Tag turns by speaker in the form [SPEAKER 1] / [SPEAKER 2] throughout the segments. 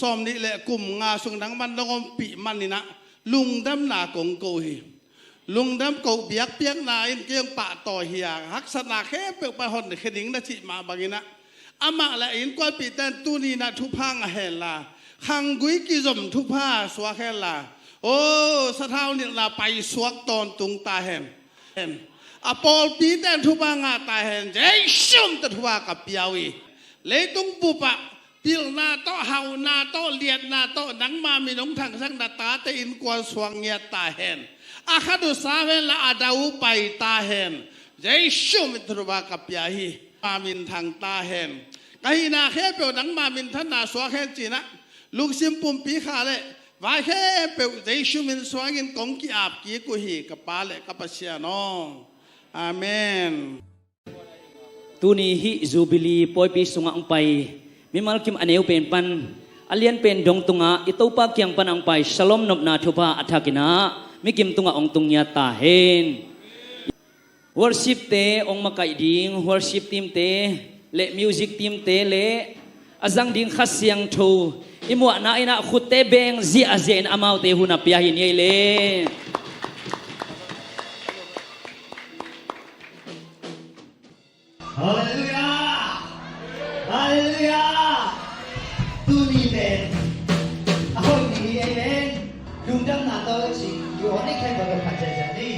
[SPEAKER 1] ซ้อมนี่แหละกลุ่มงาส่งดังมันต้องปีมันนี่นะลุงดำหนากงโกฮีลุงดำโกเบียกเปียกนาอินเกียงปะต่อเฮียฮักษณะแค่เปไปหอนเขดิงนาจิมาบางินะอามาละอินกวนปีแตนตูนีนะทุพังเฮลาขังกุยกิจมทุพาสวะแค่ลาโอ้สะเท้านี่ลาไปสวกตอนตุงตาเห็นอปอลปีแตนทุพังอาตาเห็นใจชุ่มตะทุพากับเปียวีเลยตุงปุปะพิลนาโตเฮานาโตเลียนนาโตนังมามีน้องทางสังดาตาเตอินกวนสวงเงียตาเห็นอาคาดุสาเวลาอาดาวไปตาเห็นใจชุ่มตะทุพากับเปียฮีมามินทางตาเห็นไอ้นาแค่เปียวนังมามินท่านนาสวะแค่จีนะลูกซิมปุ่มปีขาเลยว่าแค่เปียวใจชุ่มมินสวงกินกงกีอาบกีกุฮีกับปาเลกับปัชญาน้องอาเมน
[SPEAKER 2] ตูนี้ฮิจูบิลีปอยปีสุงอังไปมิมัลคิมอันเอวเป็นปันอเลียนเป็นดงตุงะอิตูปาเกียงปันอังไปสลอมนบนาทุพาอัฐกินะมิกิมตุงะองตุงยาตาเฮน worship เตองมาไกดิง worship team เตเลmusic team เตเลอาจังดิงขัดเสียงทูอิมัวนาอินะขุดเตเบงซีอาเซนอามาวเตหุนับยาหินเยเล
[SPEAKER 3] Haleluya, haleluya. Tuni ben, ahoy ni ben. Lungdam na to si, yo ni kay bagal pajajani.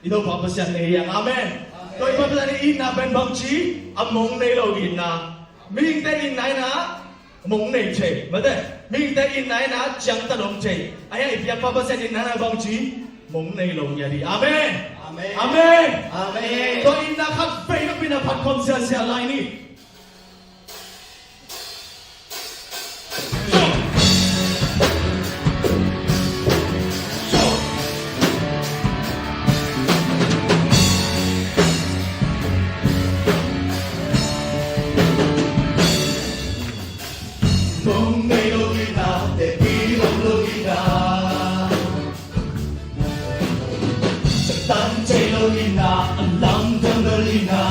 [SPEAKER 4] Ito papasan niya. Amen. Tôi papasan ni ina ben bang chi among nei lo ina. Ming te in nai na mong nei che. Mà thế? Ming te in nai na chẳng ta long che. Ai ai pia papasan in nai bang chi mong nei lo ya di. Amen.
[SPEAKER 3] Amen.
[SPEAKER 4] Amen.
[SPEAKER 3] Amen.
[SPEAKER 4] Tôi ina khắc phê nó pina pat kom sia lai ni. Mong nei lo ina te pi lo ina. Tan chạy lo ina lang tâm lo ina.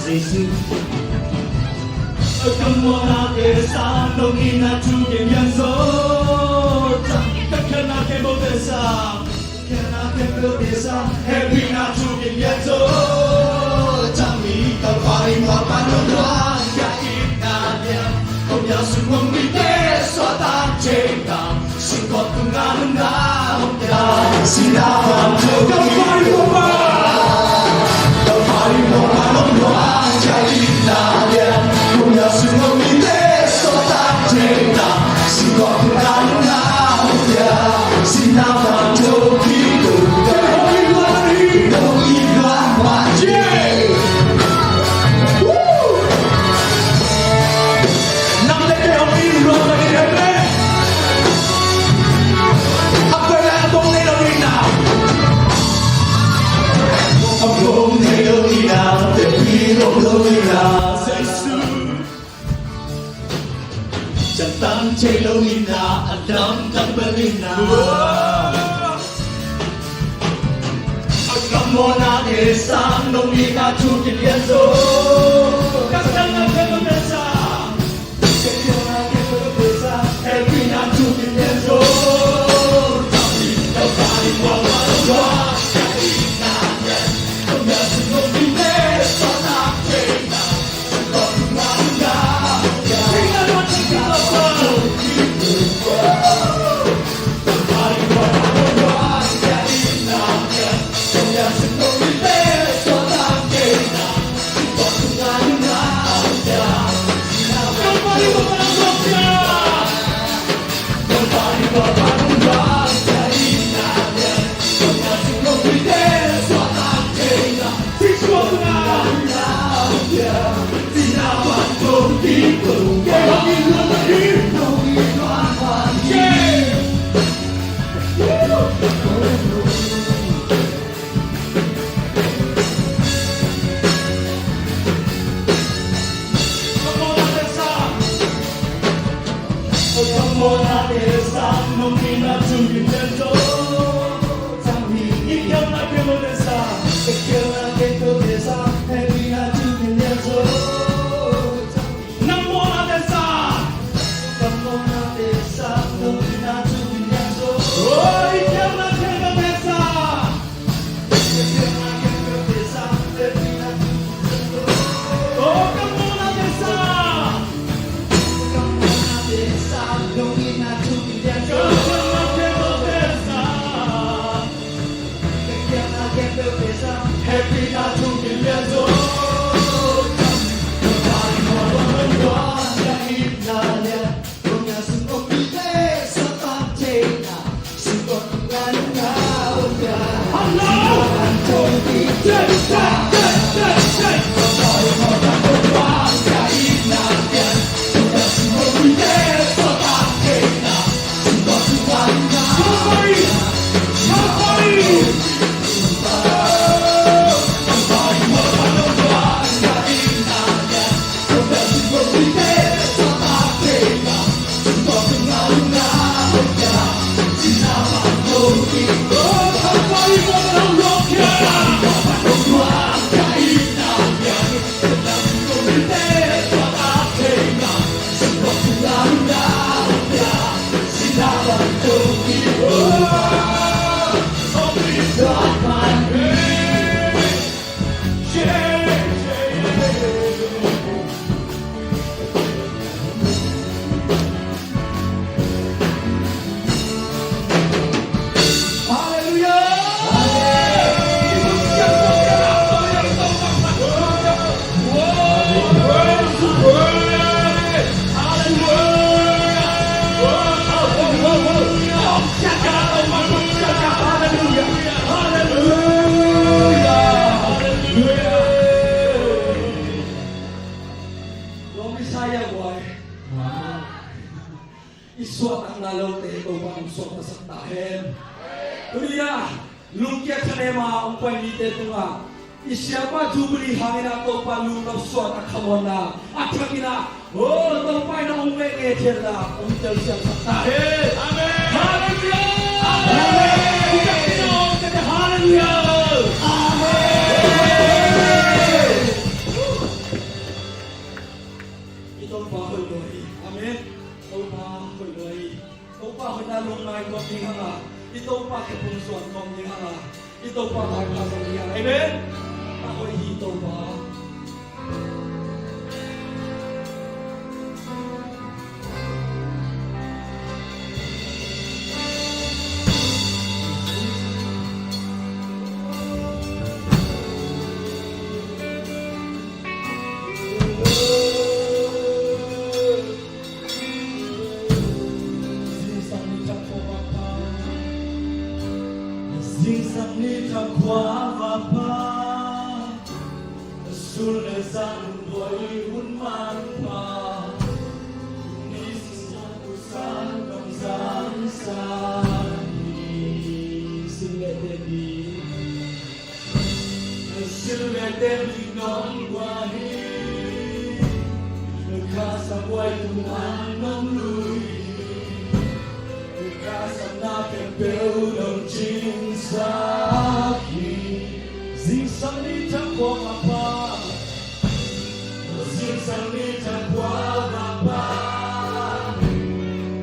[SPEAKER 4] Giêsu. Come on out there, sa lo ina chu ke yang so. Ka kana ke mo te sa. Kana ke mo te sa. Happy na chu ke yang so. Chang mi ka pai ma pa lo lo ya ina ya. Không nhớ sự mong đi thế xóa tan trên nàng xin con cùng ngàn na hôm nay xin đã làm cho con phải của ba con phải của ba lòng loa trái tim là đen không nhớ sự mong đi thế xóa tan trên nàng xin con cùng ngàn na hôm nay xin đã làm cho khi đủ đâu im loạn hoàn chê. Chẳng chạy lâu ina, adam tăng berina. Akamona desa, nong ina cuci liazo. Kasana kemo desa, kekena kemo desa, epina cuci liazo. Tapi kau kali wawa wawa, jadi nanya, kau biasa nong ina, sana cina, kau nanya. Oh, lungkia kanema umpai ni te tunga isiapa jubli hangina to palu no suata kamona atakina oh to pai na umbe ke chela umtel siap sakta amen haleluya amen haleluya amen ito pa hoy amen to pa hoy to pa hoy na lungai ko tinga ito pa ke pungsuan ko tinga ito pa ay pasaliya amen ako'y hito pa Zingzang ni takwa vapa Sulle san boy hun man pa Ni sisang usan ng sansani Sille debi nong guahi Kasabway tuman ng lui Kasam na kebel ng jinsaki Zingzang ni takwa vapa Zingzang ni takwa vapa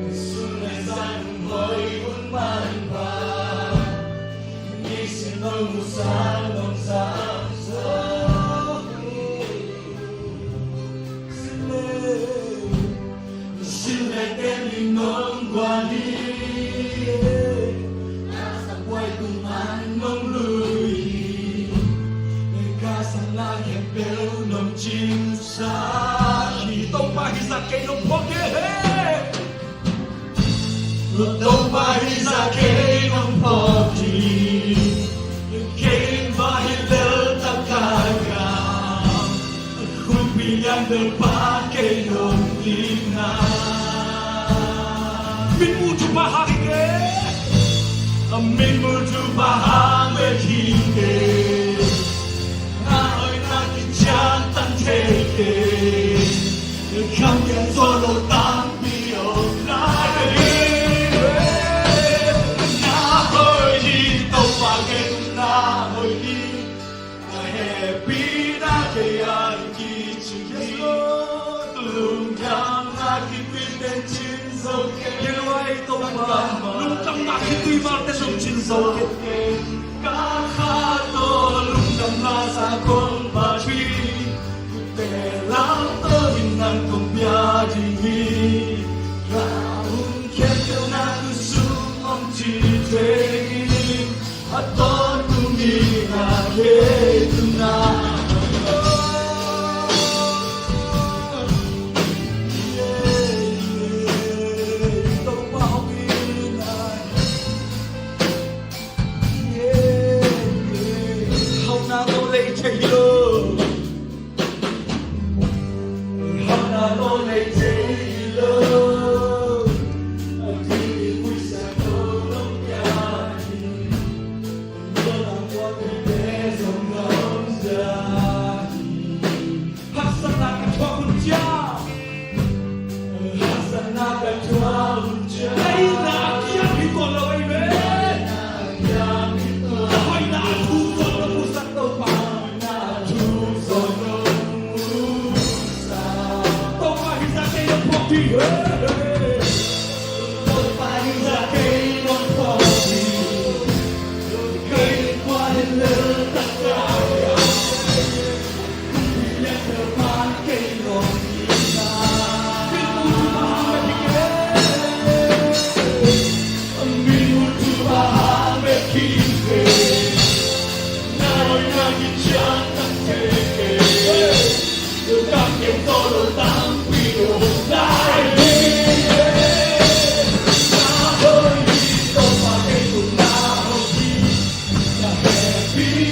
[SPEAKER 4] Sunay san boy hun man pa Ni sinong usan ng sansa Sile kemi nong guani Kasabway tuman ng lui Kebel ng jinsa Itong mahisa kayo ng poke Itong mahisa kayo ng poke Kayo mahilal takaga Kung bilang depan kayo ng lina Min muju bahage Min muju bahage Jantan teke Kami solo tanpi online Nahoy dito pagay nahoy di Happy na kaya kichigi Lungang nakipiten chinsoke Ginawa ito ba Lungang nakipin martes ang chinsoke Kakato lungang nasa kong bashi Telang terinang kong biadini Raun kekil na kusumang chitegi Aton kumina ketu na Be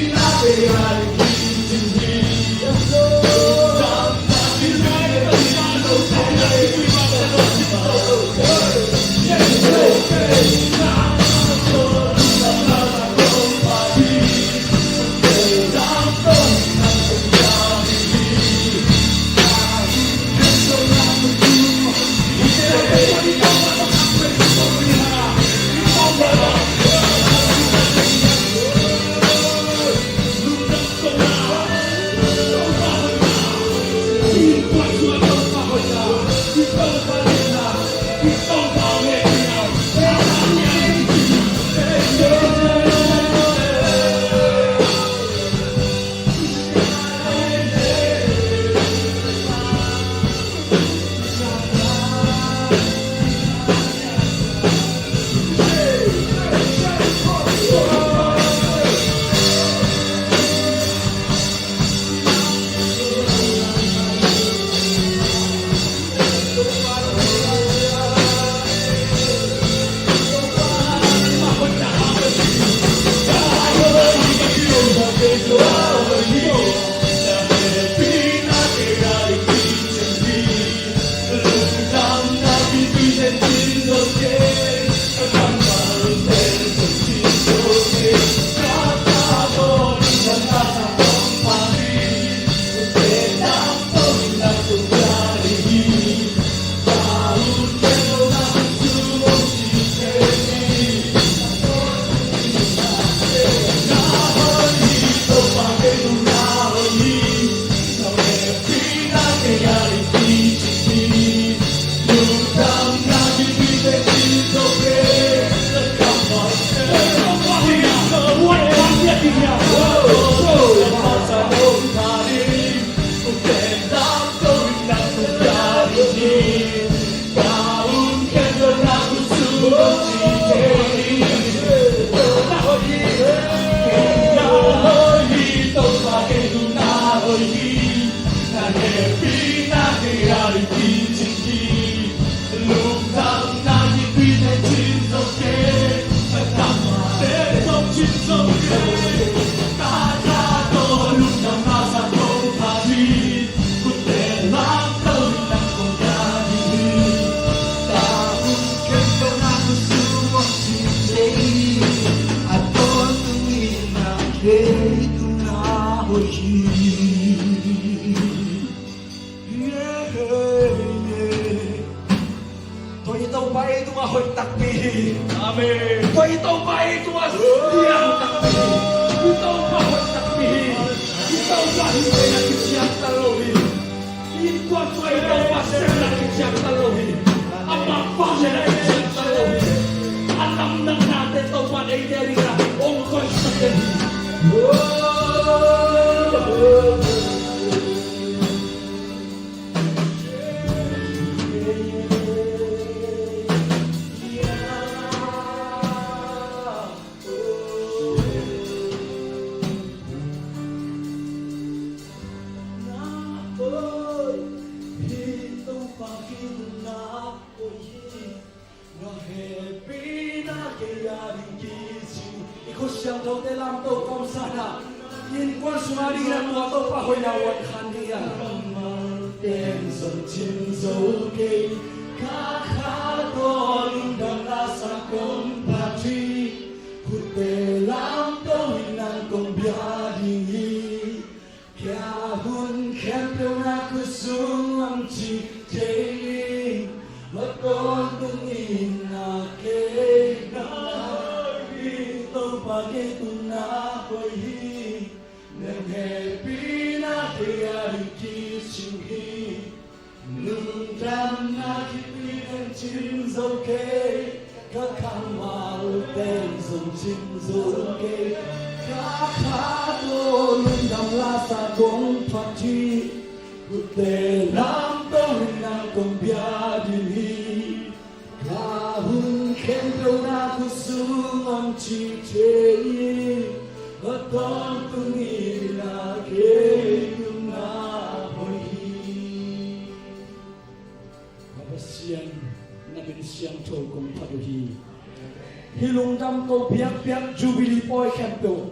[SPEAKER 4] Hilungdam ko biak-biak Jubilee Boy Campbell.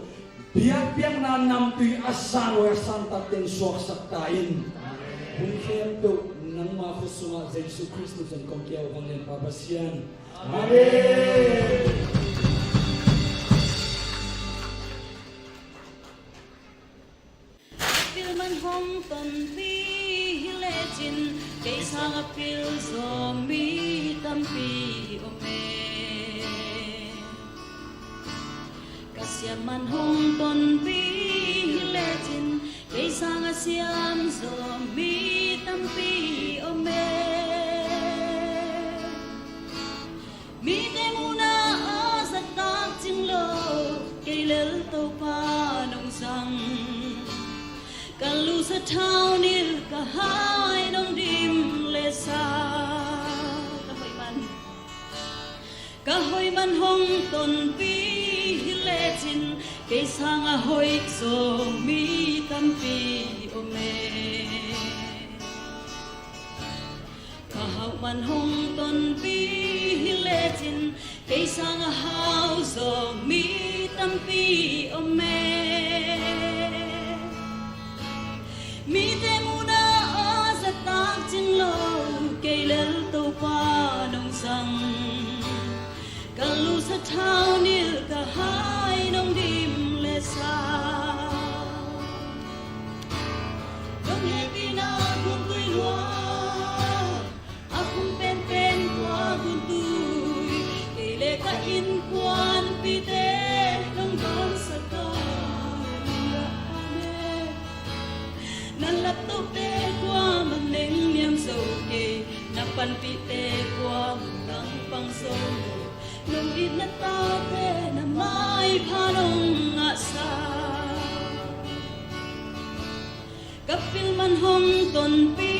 [SPEAKER 4] Biak-biak na namtuy asan o santa ten suak saktayin. Kung Campbell nang makusunga sa Yesu Kristo sa kong kiyaw kang yan papasyan. Amen!
[SPEAKER 5] Pilman hong ton pi hilechin kay sang apil zombie tampi ome. Kasyaman hong ton pi hilechin kay sang asyam zombie tampi ome. Mite muna sa tak jinglo kay lel to pa nong sang. Kalu sa town il kahay nong dim lesa kahoy man hong ton pi hilechin kay sang ahoy so mi tampi ome kahaw man hong ton pi hilechin kay sang ahaw so mi tampi ome ton pi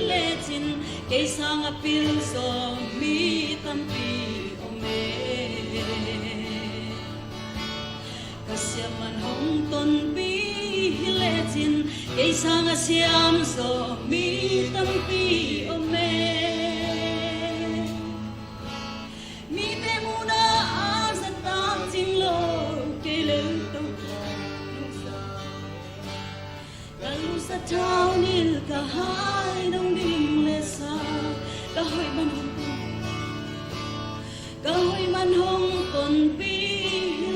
[SPEAKER 5] le chin ke sang a pil so mi tam pi o me kasya man hong ton pi le chin ke sang a siam so mi tam pi o me mi te muna a sa tam ching lo ke le to kalu sa thao nil ka hai nong dim le sa ka hoi man hong ton pi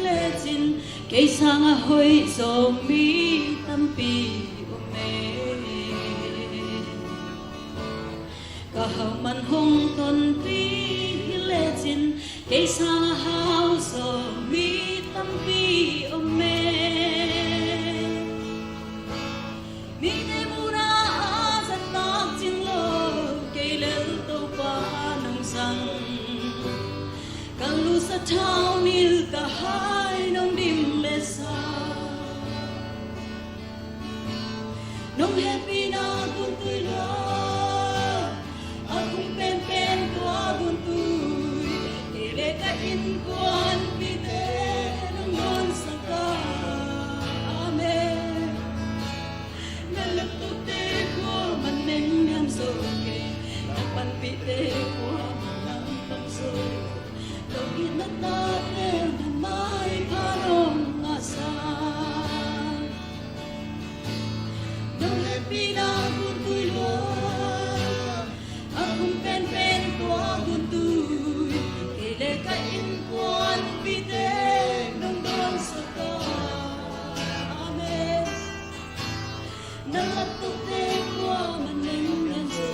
[SPEAKER 5] le chin ke sang a hoi so mi tam pi o me ka hau man hong ton pi le chin ke sang a hau so mi tam pi o me mi te muna a sa tak chin lo ke le to pa nong sang kalu sa thao nil ka hai nong dim le sa nong happy na kun tu lo akung pen pen to kun tu ke le ka in kon pi te nong non sa ka amen na lak tu te ko man neng nyam so ke na pan pi te ko man pang so Don't get the thought in my parong asa. Don't let me down kuntuy lo. Akong pen ko kuntuy. Kailan ka inkuan pitek ng doon sa ka. Amen. Nalatukte ko manengan so.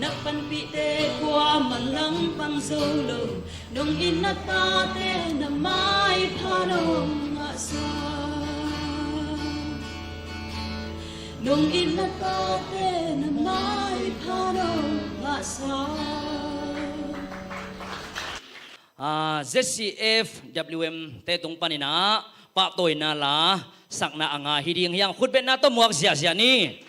[SPEAKER 5] Napanpite ko man lang pang solo. Nung inatate na may parong asa Nung inatate na may parong asa
[SPEAKER 2] ZCF WM te tung panina pa toy na la sakna anga hiding yang khutben na to muak sia sia ni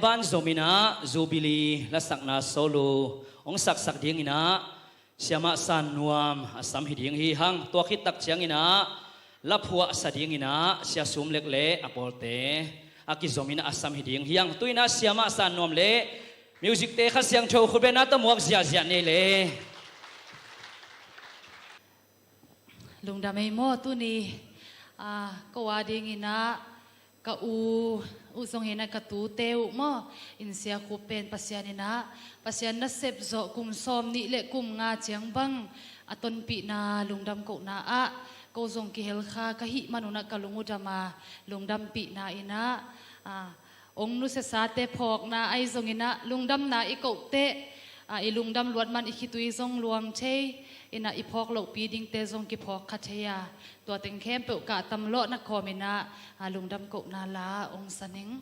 [SPEAKER 2] aban zomina zubili lasak na solo ong sak ding ina siama san nuam asam hiding hi hang tua khitak chiang ina laphuwa sa ding ina sia sum lek le apolte aki zomina asam hiding hiang tuina siama san nuam le music te kha siang tho khube na ta muak zia zia ne le
[SPEAKER 5] lungdam ei mo tu ni ka wading ina ka u song hina ka tu teu mo in sia ku pen pasian ina pasian na sep zo kum som ni le kum nga chiang bang aton pi na lungdam ko na a ko zong ki hel kha ka hi manuna ka lungu dama lungdam pi na ina ong nu se sa te phok na ai zong ina lungdam na i ko te i lungdam luat man i khitui zong luang che ina i phok lo pi ding te zong ki phok kha theya tua teng khem pe ka tam lo na khomina lungdam ko na la ong saning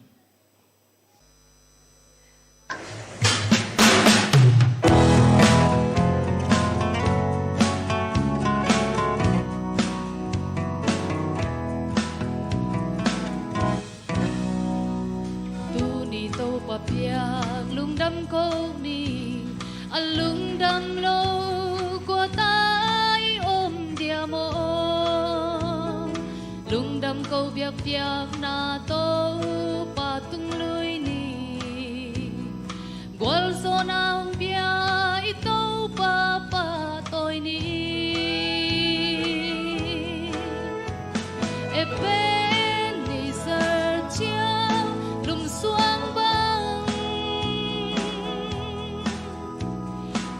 [SPEAKER 5] tu ni to pa piak lungdam ko ni lungdam lo của tai ôm dia mo lungdam câu biak biak na to pa tung lui ni gwal so na ong bia ito pa toy ni e pen ni ser chiao lung suang bang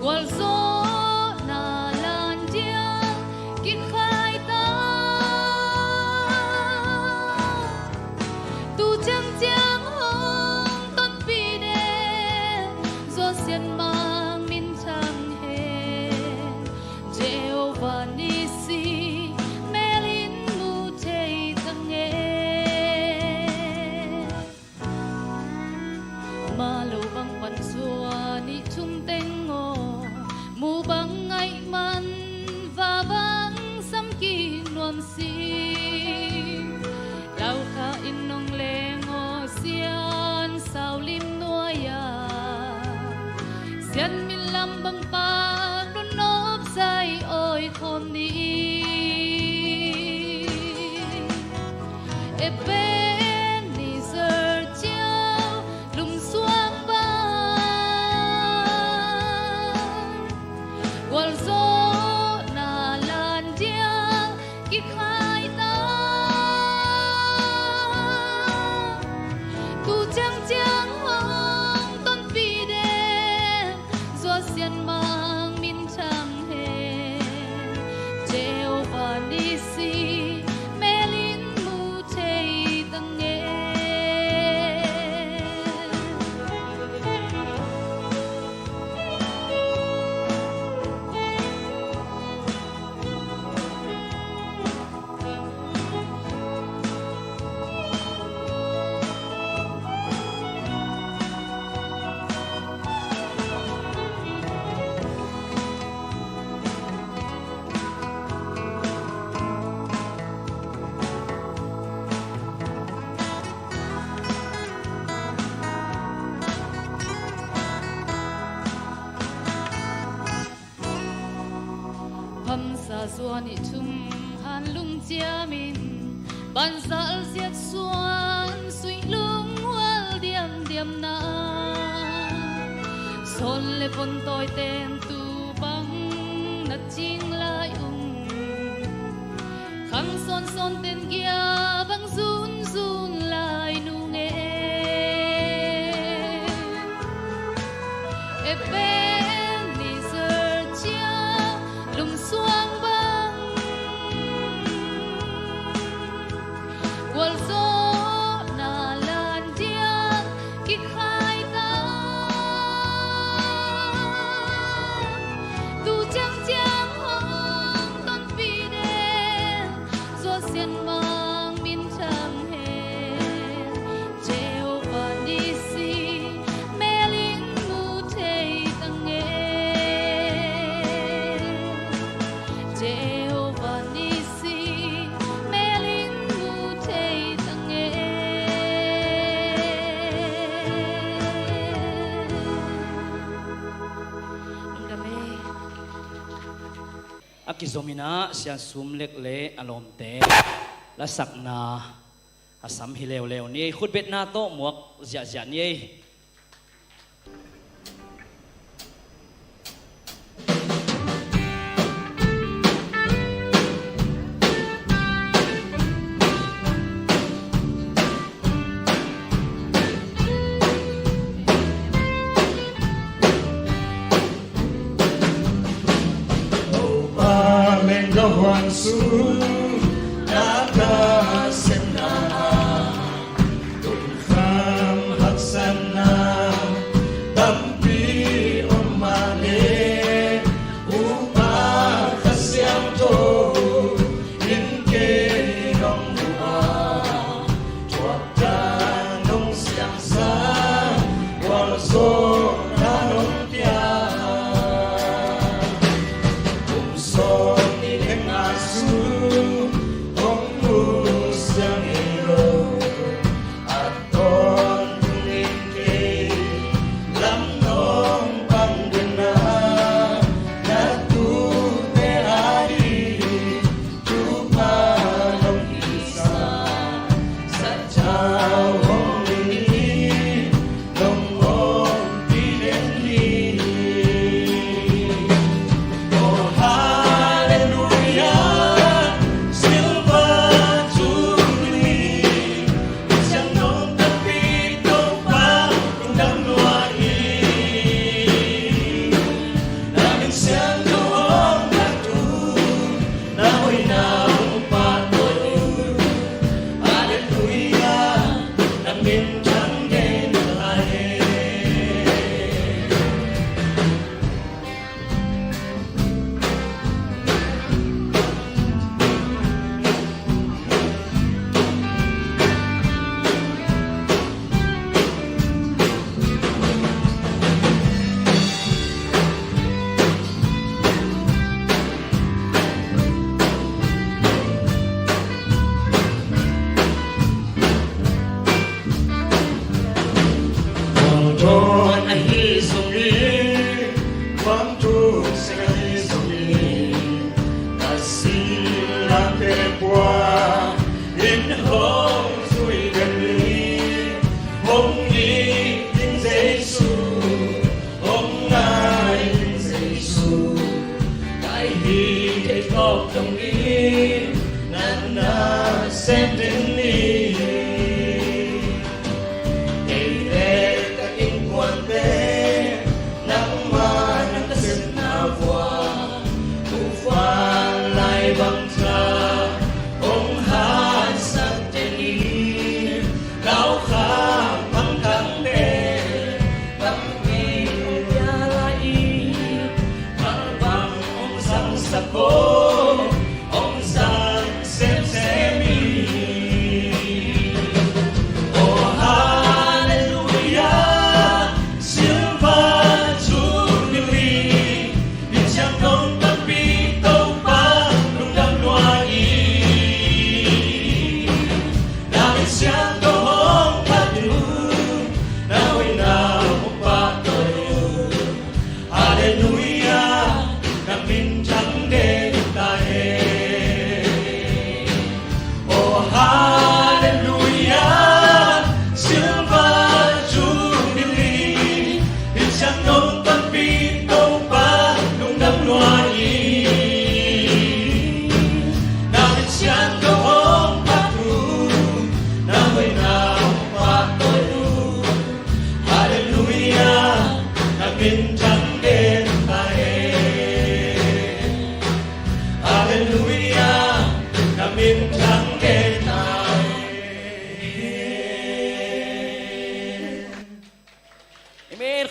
[SPEAKER 5] gwal so Yan min lam bang pa runop say oi khom ni e pen ni ser chiao lung suang ba wal zo na lan dia ki khai ta tu chang chang hong ton pi de sian mang min chang he Jehovah nisi melin mu chei tang nge sa zuan i thum han lung chia min ban zal siat suan sui lung wal diam diam na son le pon toy ten tu bang na ching lai khang son son ten gia bang zun zun lai nu nge e pen ni ser chia lung suang wal zo na lan dia ki khai ta tu chang chang hong ton pi de zo sian mang min chang he Jehovah nisi melin mu thei tang nge Jehovah nisi melin mu thei tang nge
[SPEAKER 2] akizomina siya sumlek le alomte la sakna asam hilew lew ni khutbet na to muak zia zia ni
[SPEAKER 4] Hoàng su đã ca xem na tụng kham hắc san na tâm pi om ma ne upa khasiam to in ke nong hua chuak ta nong siang sa wal so na nong tia kum so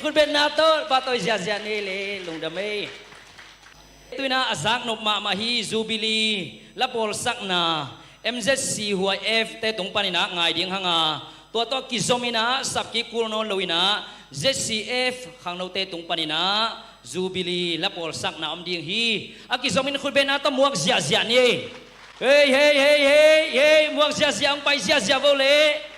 [SPEAKER 2] khutbet na to patoy zia zia ni le lungdamei tuina azak nop ma mahi jubilee lapol sakna MZC HUIF te tung panina ngai ding hanga to kizomina sapki kurno loina ZCF khangno te tung panina jubilee lapol sakna amding hi akizomin khutbet na to muak zia zia ni hey muak zia zia ang pai zia zia vole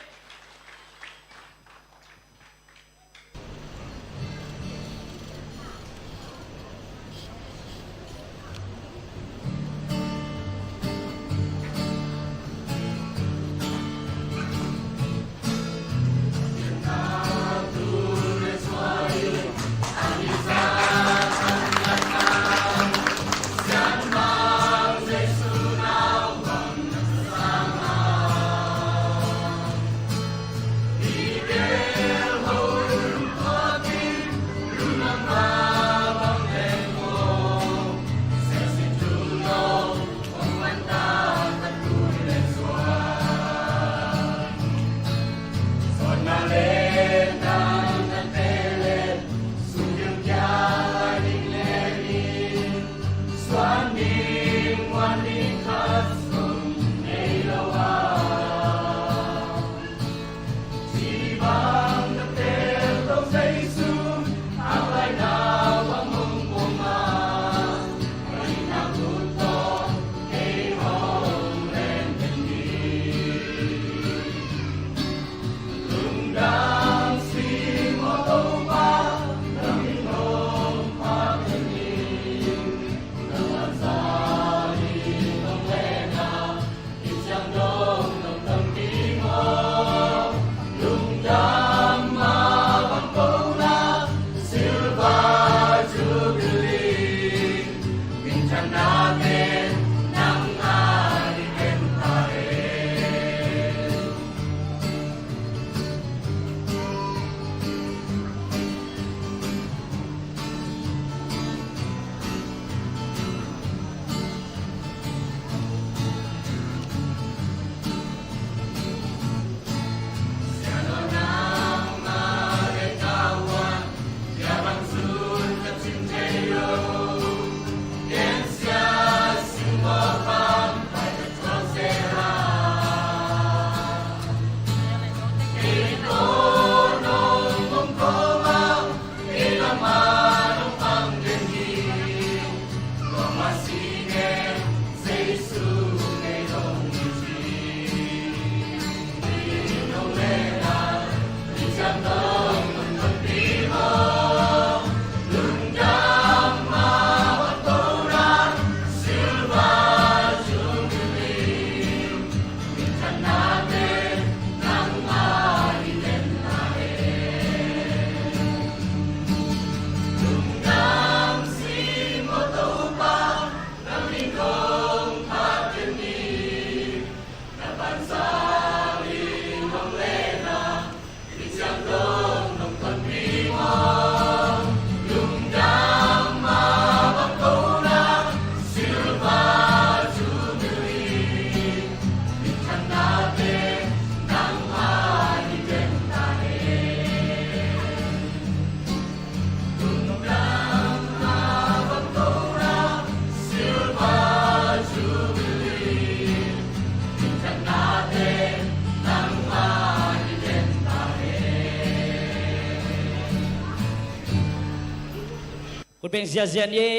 [SPEAKER 2] คุณเป็นเสียเสียนเย่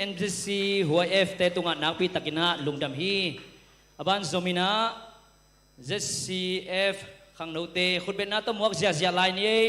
[SPEAKER 2] NGC หัว F แต่ตุงนักปีตะกินะลุงดำฮีอบันโซมินะ ZCF ขังโนเตคุณเป็นนักตมวกเสียเสียลายนี้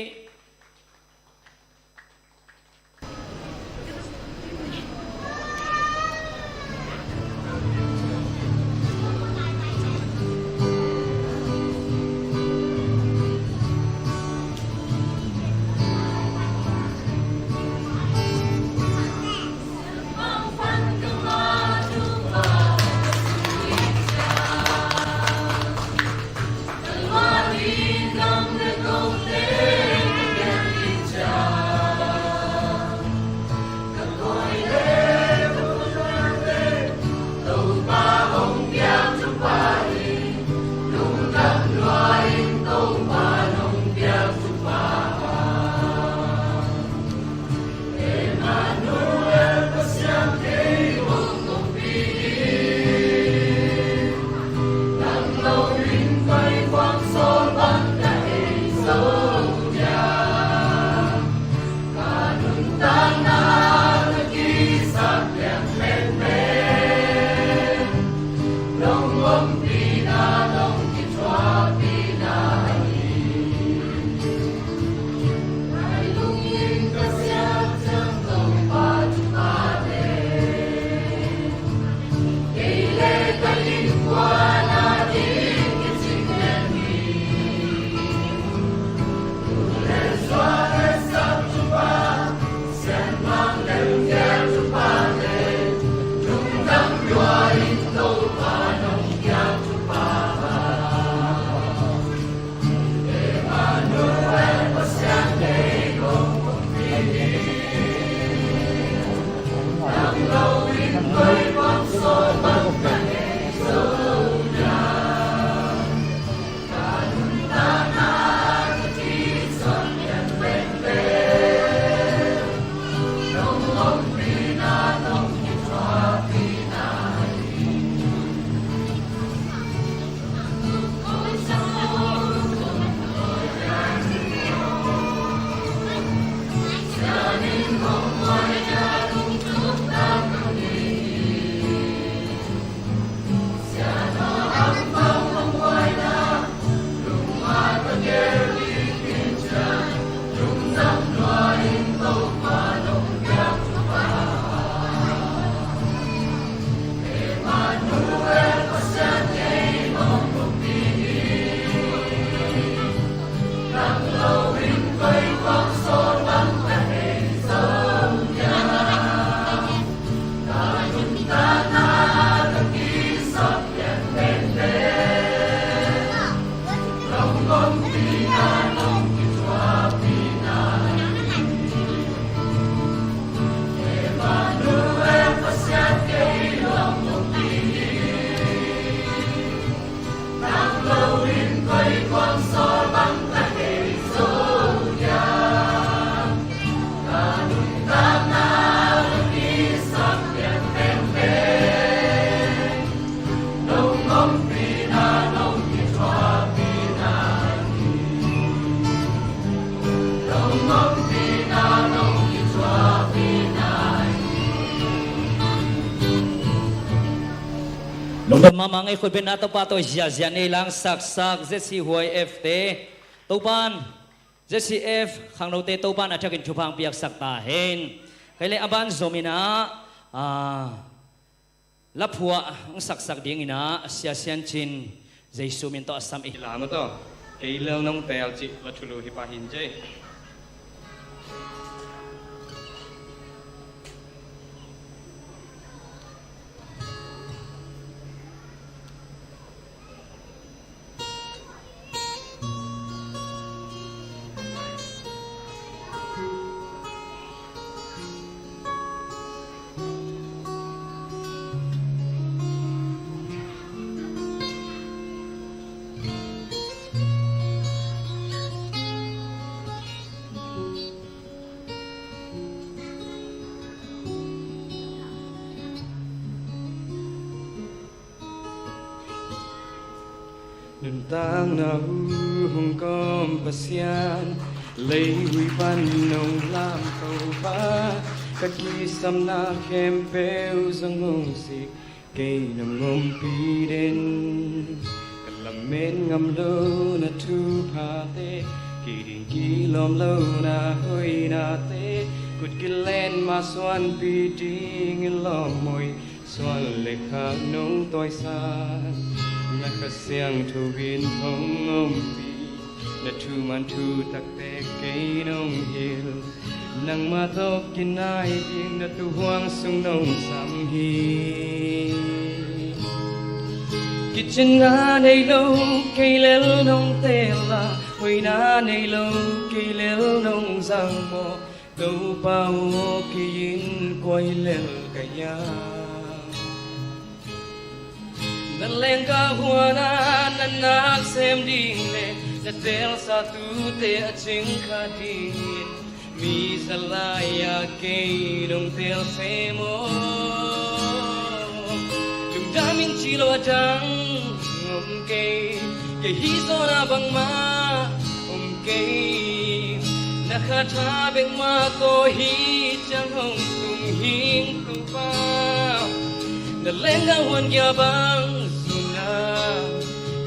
[SPEAKER 2] Mamangay ko binato pa to siya nilang saksak ZC Huay FT Tupan ZCF Khang Note Tupan at Chakin Chupang Piyak Saktahin Kaya aban zomina Lapwa ang saksak ding ina siya siyan chin Zay sumin to asam
[SPEAKER 6] Ilama to Kailang nung tel chik latulu hipahin jay Tang na hung kom pasyan lấy huy văn nồng lam cầu ba cất ghi xăm na khem bêu dâng ngông xịt cây nằm ngông pi đến cần làm mến ngâm lâu na thu pa tê kỳ đình kỳ lom lâu na hơi na tê cút kỳ lên mà xoan pi ting lom môi xoan lệ khá nông tôi xa na khá xiang thu viên phong ngông pi na thu man thu tak tê cây nông hill nang matok kinai ding na tu huang sung nong sam hi kitchen na nei lo cây lel nong te la hui na nei lo cây lel nong sang mo đâu bao ki yin quay lel ka ya nan leng ka huana nan na sem ding le na tel sa tu te a ching kha ding mi salaya kay nung tel semo lung daming chilo adang kay hiso na bang ma kay nakatabing ma ko hi chang hong tung hing tu pa nalenga wan ya bang suna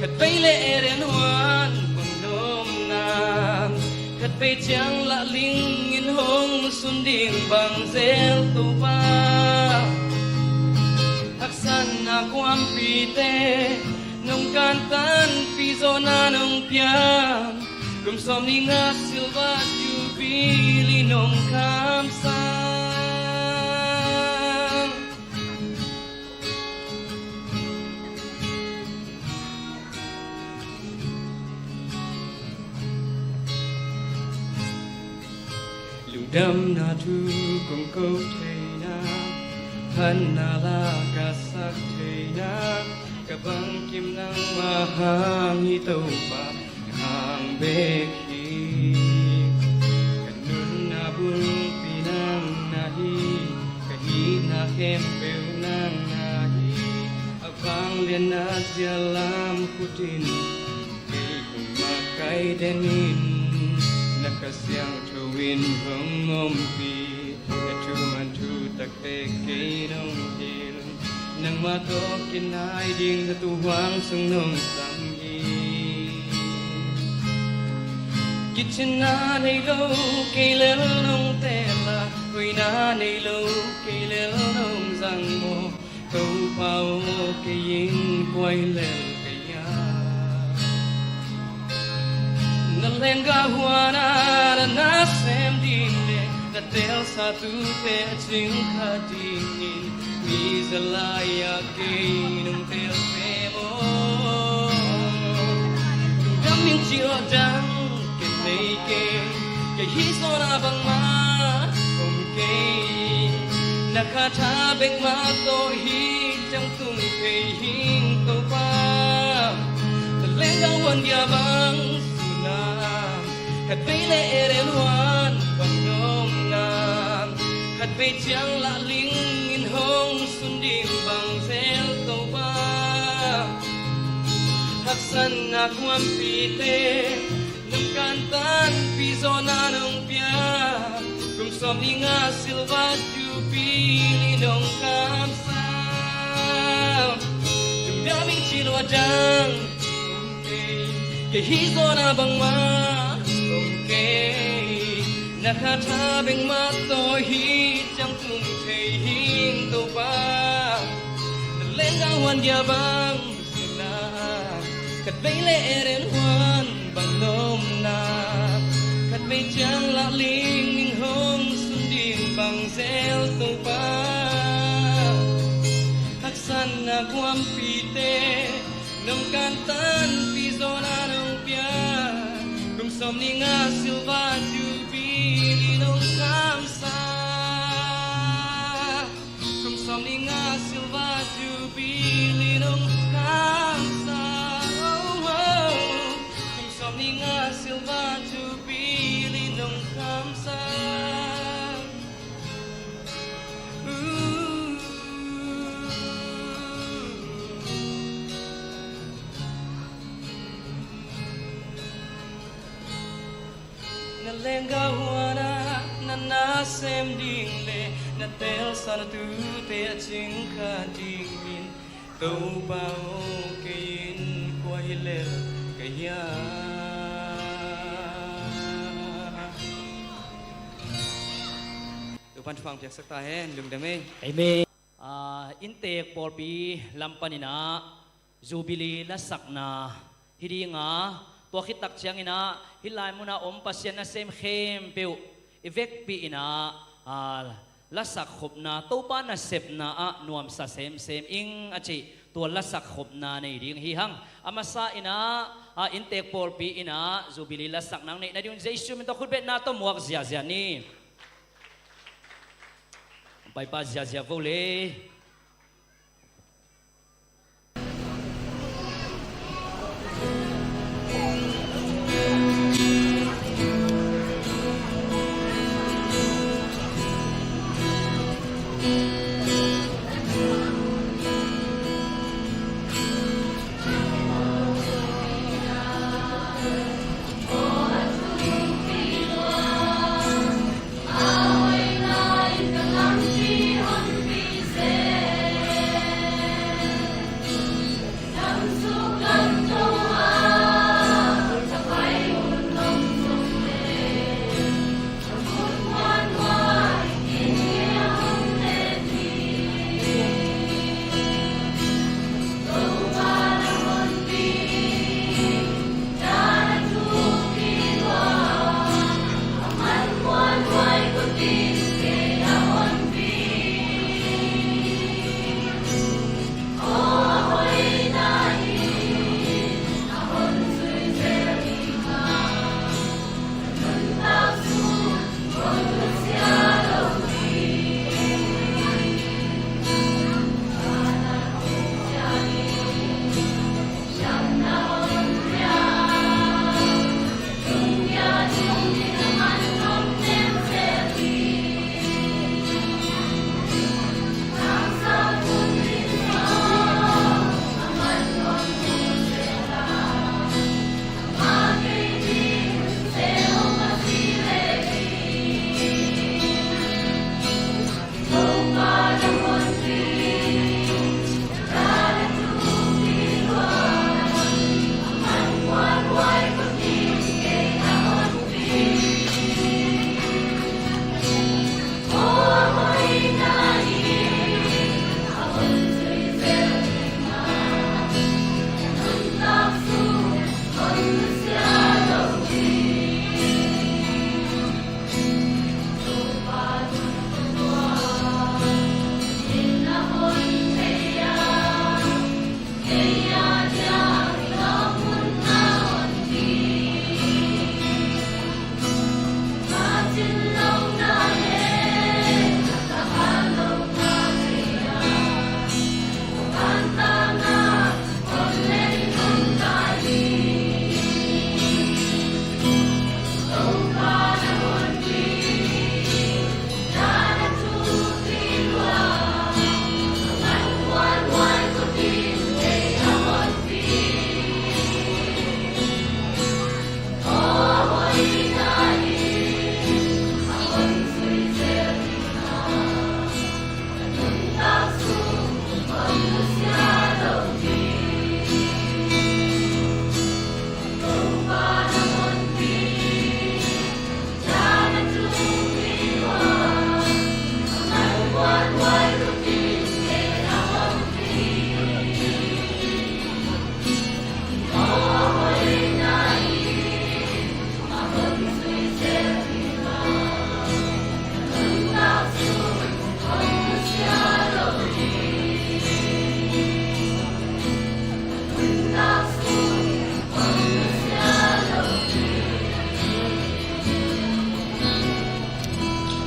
[SPEAKER 6] kat paile eren wan pangdom na kat pe chang la ling in hong sunding bang zel tu pa haksan na kwam pite nong kantan piso na nong piam kum som ni nga silva jubili nong kamsang đâm na thu cùng câu thầy na thân na la ca sắc thầy na cả băng kim nang ma hang hi tàu ba hang bê khi cả nun na bun pi nang na hi cả hi na kem bêu nang na hi avang liên na dia lam putin cây cùng ma cây denin nakasiang tuwin hong ngom pi tu man tu tak te kay nong hil nang matok kinay ding na tuwang sung nong sam hi kitchen na nei lo kay lel nong tela hui na nei lo kay lel nong zang mo câu pao kay yin quay lel nalenga huana na sem ding le na tel sa tu te ching kha ding mi zalaya ke nung tel semo dam ning chi o dang ke nei ke hi so na bang ma kom ke na kha tha bek ma to hi chang tung ke hing to pa nalenga wan ya bang kat pele eren wan bang nom nam kat pe chiang la ling in hong sundim bang zel to ba haksan na kwam pite nung kantan piso na nung pia kum som ni nga silva tu pili nong kamsa tum daming chilo adang ke hizo na bang ma nakatabing mato hi chang tung thei hing to pa nalenga wan dia bang suna kat baile eren wan bang nom na kat bay chang la ling ning hong sunding bang zel to pa haksan na kwam pite nong kantan piso na nong pia kum som ni nga silva jubili nong kamsa kum som ni nga silva jubili nong kamsa kum som ni nga silva jubili nong kamsa nalenga huana na sem ding le na tel sana tu te ching kha ding min to bao kein kwa hilel kaya tu pan phang piak sak ta hen lung da me
[SPEAKER 2] Amen. Intek porpi lampanina Jubilee la sakna hiri nga to khitak chiang ina hilai muna om pasien na sem khem peu evek pi ina la sak khopna to pa na sep na a nuam sa sem ing achi to la sak khopna nei ding hi hang amasa ina intek porpi ina Jubilee la sak nang nei na diun jesu min to khutbet na to muak zia zia ni pai pa zia zia vole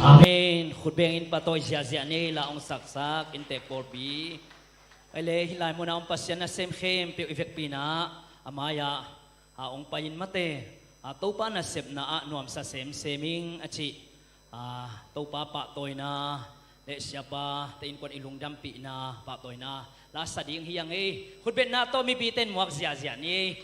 [SPEAKER 2] Amen. Khutbengin patoy siya ni laong saksak inte porbi. Ale hilay mo na ang pasyan na semkhem pe effect pina amaya aong payin mate. Ato pa na sep na nuam sa seming achi. Tau pa toy na le siya pa tain kon ilung dampi na toy na. Lasa ding hiyang khutben na to mibiten muak siya ni.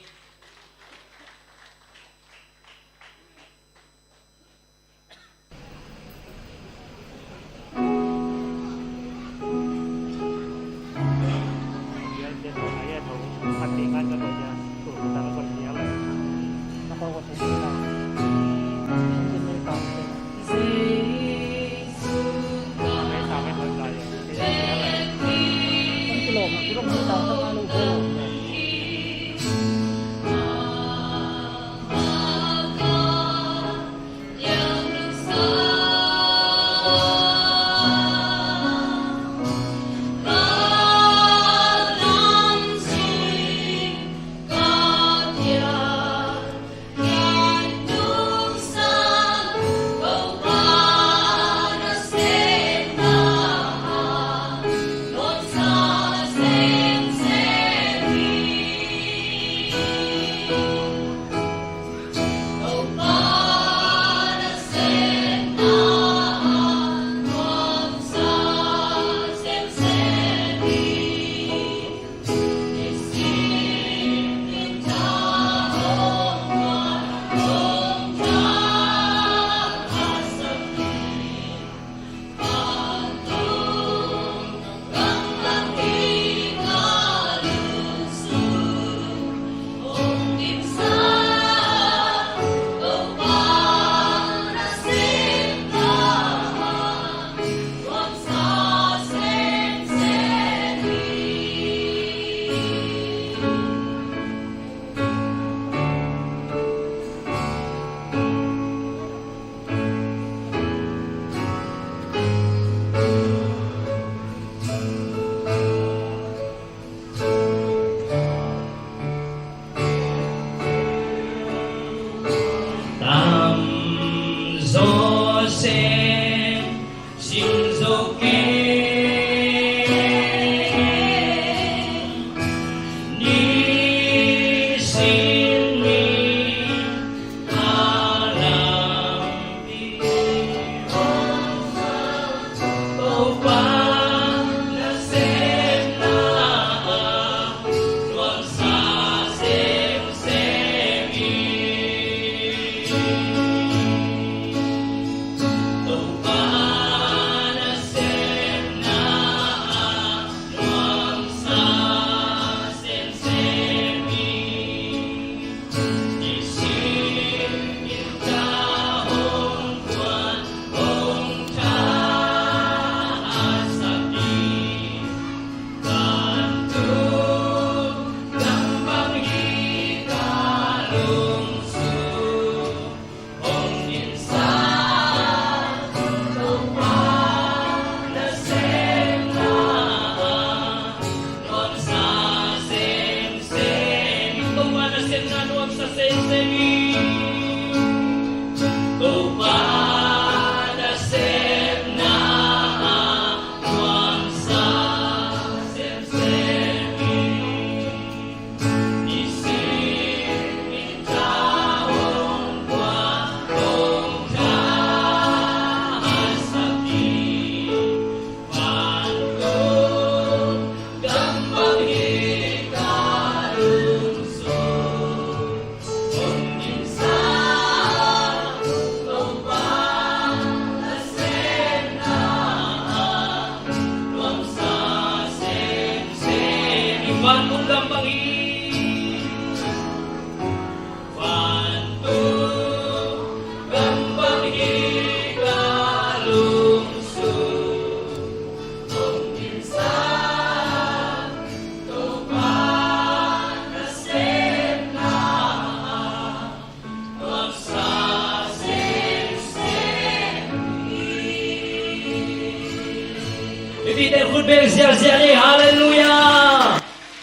[SPEAKER 2] Hallelujah.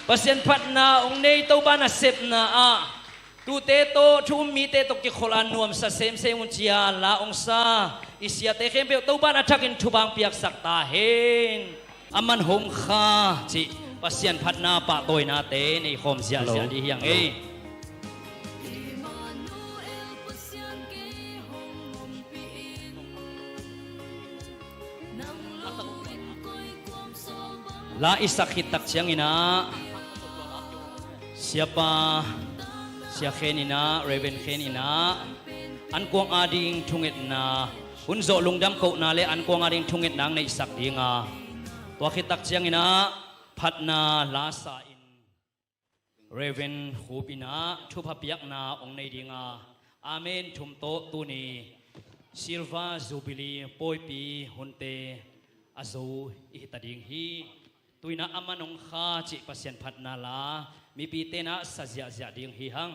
[SPEAKER 2] Pasien pat na ong nei to ba na sep na tu te to thu mi te to ki kholan nuam sa sem un chia la ong sa isya te khem pe to ba na thakin thubang piak sak ta hen aman hong kha chi pasien pat na pa toy na te nei khom sia sia di hiang La isakit tak siyang ina siapa siya khen ina Raven khen ina an kuang ading tungit na unzo lungdam ko na le an kuang ading tungit nang na isak dinga to khitak siyang ina phatna lasa in Raven hupina thupapiak na ong nei dinga amen thumto tuni silva zubili poipi hunte azo ihitading hi ตุยนะอามันงข้าจิปัสยันพัดนาลามีปีเตนะสัจจะดิ่งหิหัง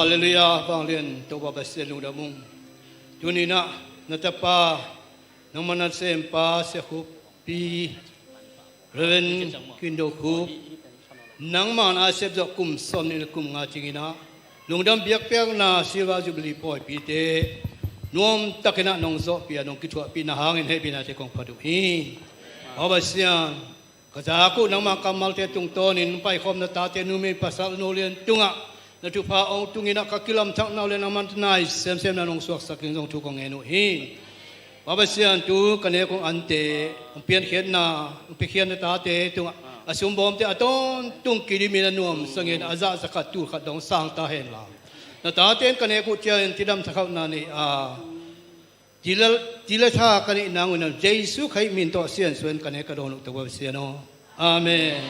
[SPEAKER 7] Haleluya, Banglen, Toba Baselung Damung. Junina, Natapa, Namanan Sempa, Sehupi, Reven Kindoku, Nangman Asep Kum Son in Kum Ngachingina, Lungdam Biakpiang na Silva Jubilee Poi Pite, Nom Takina Nong Zopia, Nong Kitua Pinahang and Hebina Tekong Paduhi. Obasian, Kazaku Nama Kamal Tetung Ton in Pai Hom Natate Nume Pasal Nolian Tunga. Natupa o tungina kakilam tak na ulen aman tunai sem na nong suak saking nong tukong enu hi. Babasian tu kane kong ante umpian khen na umpian na tate tung asumbom te aton tung kirimi na nuam sangin aza zakat tu kadong sang tahen la. Na tate kane ko tiyan tidam sakaw na ni Dila sa kani nangunan Jesu kay minto siyan suen kane kadong babasian no. Amen.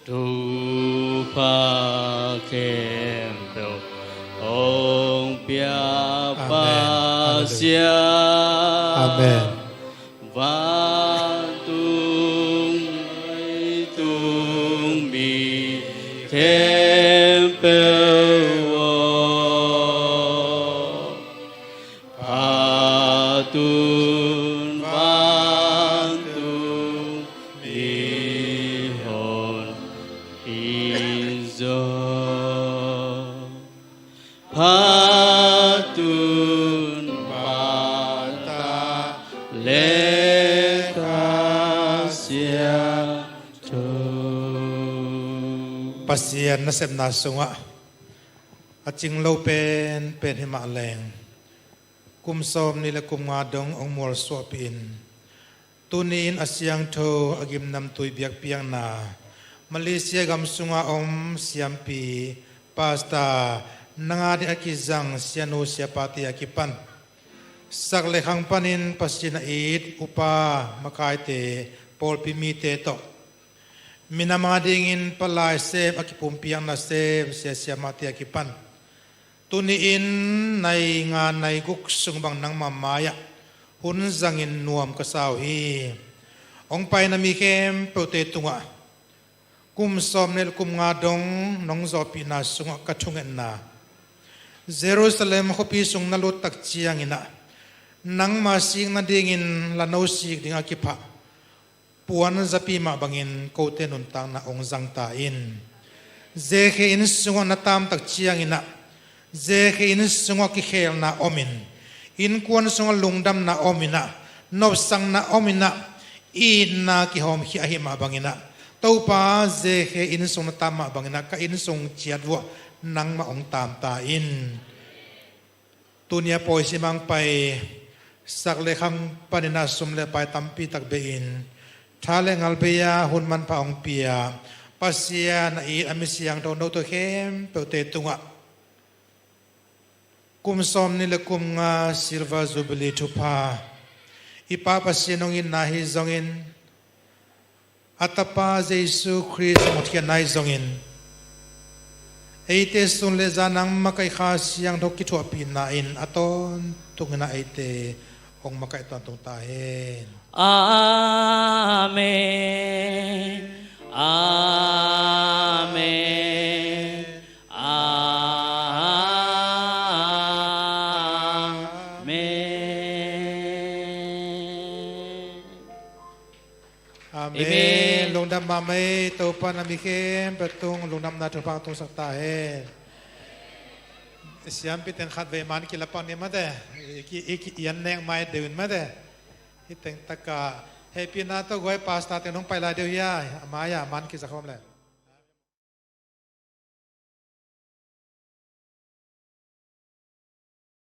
[SPEAKER 6] Tupa kempel Ong pia pasya
[SPEAKER 8] Amen.
[SPEAKER 6] Vatung tung mi tempel Patun bantu ihon inzo patun mata lekasia to
[SPEAKER 8] pasien na sem na sunga aching lo pen hima leng kum som ni le kum nga dong ong mol swapin tunin asyang tho agim nam tui biak piang na Malaysia gam sunga om siampi pasta nanga di akizang sianu siapati akipan sakle khang panin pasina it upa makaite pol pimite to minamadingin palai sem akipumpiang na sem siamati akipan tuniin nai nga nai guk sungbang nang mamaya hun zangin nuam kasaw hi ong pai na mi kem prote tunga kum som nel kum nga dong nong zopi na sunga kachungen na Jerusalem hopi sung na lut tak chiang ina nang masing na dingin lanaw sig ding akipa puan zapi ma bangin kote nun tang na ong zang tain zeke in sunga na tam tak chiang ina zeke in sunga ki khel na omin in kuan sunga lungdam na omina nop sang na omina in na ki hom hi ahi ma bangina taupa zeke in sunga tam ma bangina ka in sung chiadwa nang ma ong tam ta in tunia poi simang pai sakle kham panina sumle pai tampi tak bein thale ngalbeya hunman pa ong pia pasia na i amisiang do no to khem pe tunga kum som ni le kum nga silva jubilee thupa ipa pasinong in nahi zongin atapa jesu christ mothia nai zongin eite sun le zanang makai kha siang dhok ki thua pin na in aton tungna eite ong makai ton tung ta hen
[SPEAKER 2] Amen. Amen.
[SPEAKER 8] amen lungdam ma mai to pa na mi khem patung lungdam na thupang tung sakta hen siam pi ten khat ve man ki lapang ni ma de ki yan neng mai deun ma de hiteng taka happy na to goi pasta te nong pai la deu ya amaya man ki sa khom le